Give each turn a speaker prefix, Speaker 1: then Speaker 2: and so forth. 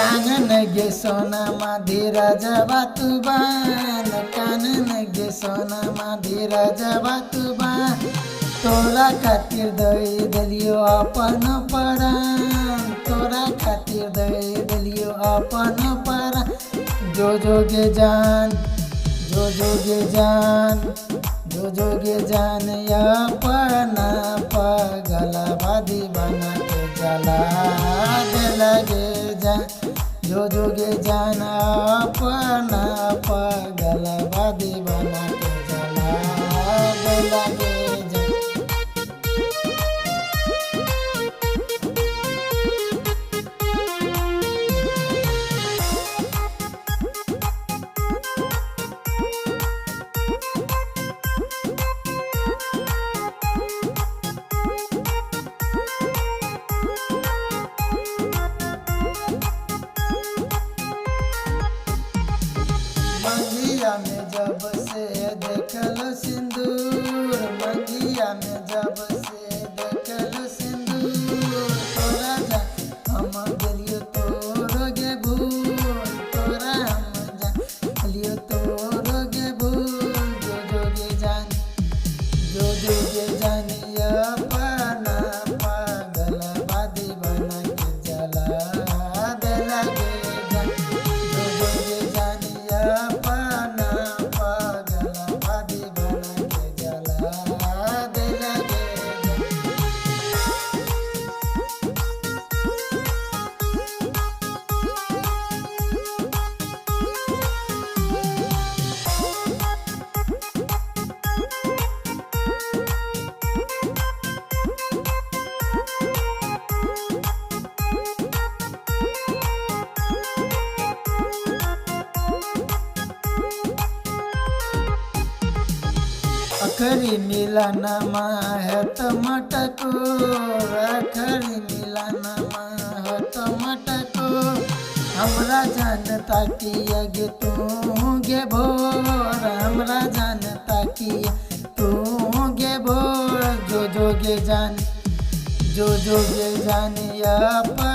Speaker 1: कानन गे सोना माधीरा जबा तुबान कानन गे सोना माधीरा जबा तुबान तोरा खातिर दई दिलियो अपन परान तोरा खातिर दई दिलियो अपन परान जो जोगे जान जो जोगे जान जो जोगे जान अपना पगला बादी बना के जला दे लगे जान जो जोगे जान अपना पगला बादी बना के जला दे लगे जान। मंगिया में जब से देखल सिंदूर मंगिया में जब से देखल सिंदूर तोरा जा हम गेलियो तोरो गे भूल तोरा हम जा गेलियो तोरो गे भूल जो जोगे जान जो जोगे जानी अपना पागल बादी बना के जला दे लगे जान जो जोगे जानी अपना पागल बादी बना के जला दे लगे जान। अखरी मिलन है मटको अखरी मिलन है मटको हमरा जानता कि अगे तू गे भोर हमरा जानता कि तू गे भोर जो जोगे जान जो जोगे जान अपन